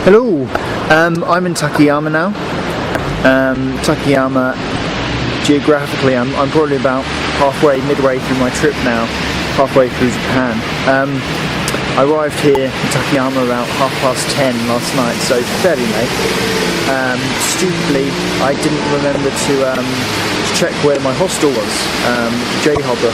Hello, I'm in Takayama now. Takayama, geographically, I'm probably about midway through my trip now, halfway through Japan. I arrived here in Takayama about 10:30 last night, so fairly late. Stupidly, I didn't remember to check where my hostel was, J-Hopper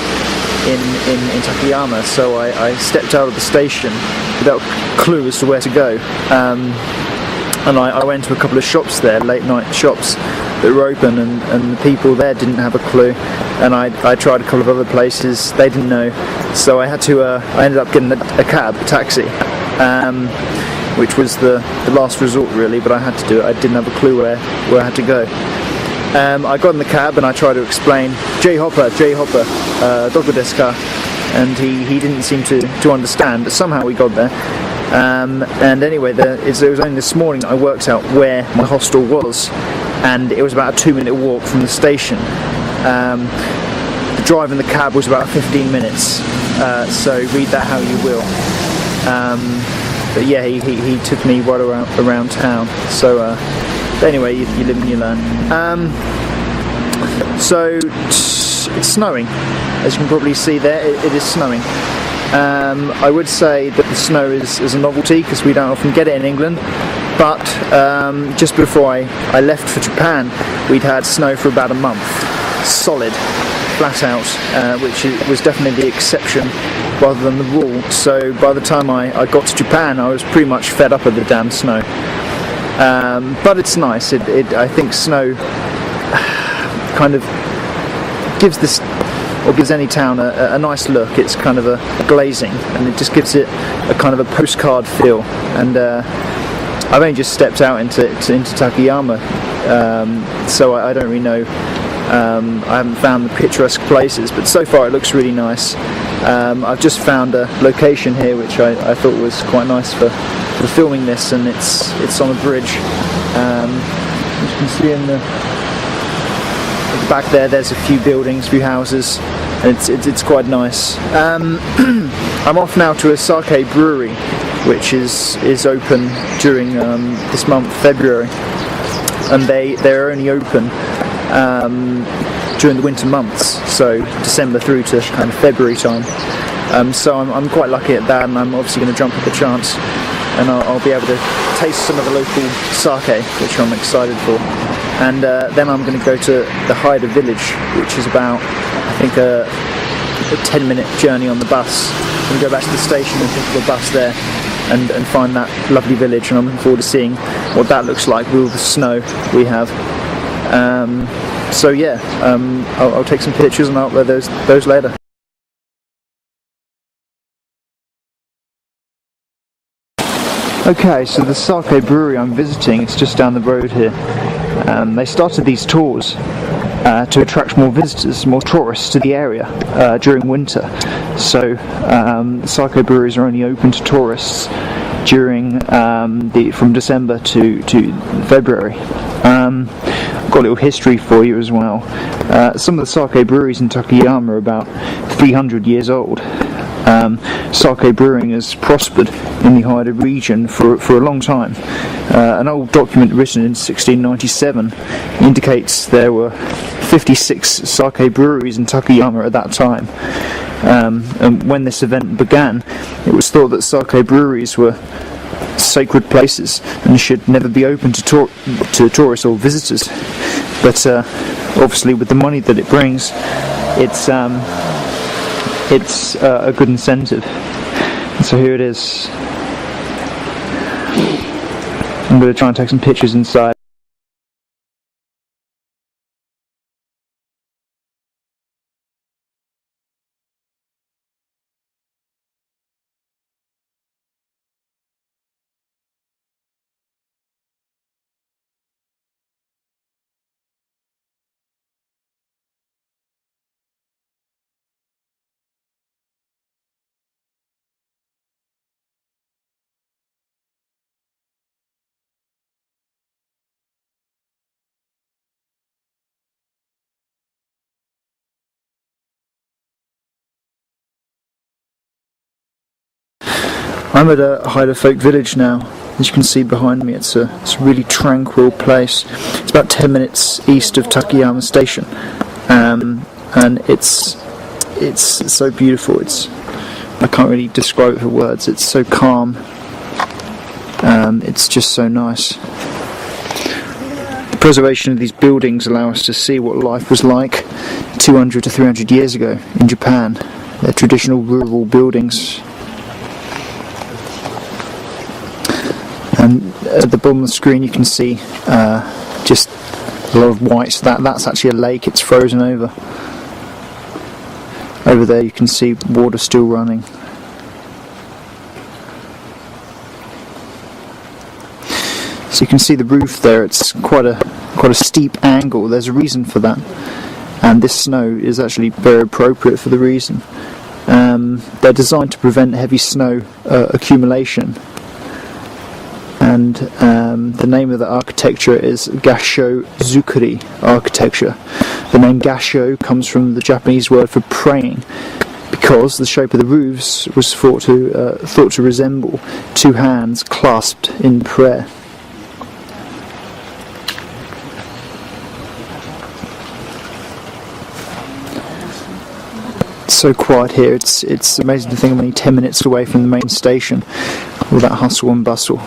in Takayama, so I stepped out of the station without a clue as to where to go. And I went to a couple of shops there, late night shops that were open, and the people there didn't have a clue. And I tried a couple of other places, they didn't know. So I ended up getting a taxi, which was the last resort really, but I had to do it. I didn't have a clue where I had to go. I got in the cab and I tried to explain, J-Hopper, dogo desu ka? And he didn't seem to understand, but somehow we got there. And anyway, it was only this morning that I worked out where my hostel was, and it was about a 2-minute walk from the station. The drive in the cab was about 15 minutes, so read that how you will. But yeah, he took me right around town. So anyway, you live and you learn. So it's snowing, as you can probably see there. It is snowing. I would say that the snow is a novelty because we don't often get it in England, but just before I left for Japan, we'd had snow for about a month, solid, flat out, which was definitely the exception rather than the rule. So by the time I got to Japan, I was pretty much fed up of the damn snow. But it's nice. I think snow kind of gives any town a nice look. It's kind of a glazing, and it just gives it a kind of a postcard feel. And I've only just stepped out into Takayama, so I don't really know. I haven't found the picturesque places, but so far it looks really nice. I've just found a location here which I thought was quite nice for filming this, and it's on a bridge. As you can see in the back there's a few buildings, a few houses, and it's quite nice. I'm off now to a sake brewery, which is open during this month, February, and they're only open during the winter months, so December through to kind of February time. So I'm quite lucky at that, and I'm obviously going to jump at the chance, and I'll be able to taste some of the local sake, which I'm excited for. And then I'm going to go to the Haida village, which is about, I think, a 10-minute journey on the bus. I'm going to go back to the station and pick up a bus there and find that lovely village, and I'm looking forward to seeing what that looks like with all the snow we have. So yeah, I'll take some pictures and I'll upload those later. Okay, so the sake brewery I'm visiting, it's just down the road here. They started these tours to attract more visitors, more tourists to the area during winter. So the sake breweries are only open to tourists during from December to February. I've got a little history for you as well. Some of the sake breweries in Takayama are about 300 years old. Sake brewing has prospered in the Haida region for a long time. An old document written in 1697 indicates there were 56 sake breweries in Takayama at that time. And when this event began, it was thought that sake breweries were sacred places and should never be open to tourists or visitors. But obviously, with the money that it brings, it's a good incentive. So here it is. I'm going to try and take some pictures inside. I'm at a Haida folk village now, As you can see behind me, it's a really tranquil place. It's about 10 minutes east of Takayama station, and it's so beautiful. I can't really describe it with words. It's so calm. It's just so nice. The preservation of these buildings allow us to see what life was like 200 to 300 years ago in Japan. They're traditional rural buildings. And at the bottom of the screen you can see just a lot of white. So that's actually a lake. It's frozen over. Over there you can see water still running. So you can see the roof there. It's quite a steep angle. There's a reason for that, and this snow is actually very appropriate for the reason. They're designed to prevent heavy snow accumulation, and the name of the architecture is Gasho Zukuri architecture. The name Gasho comes from the Japanese word for praying, because the shape of the roofs was thought to resemble two hands clasped in prayer. It's so quiet here. It's amazing to think I'm only 10 minutes away from the main station. All that hustle and bustle.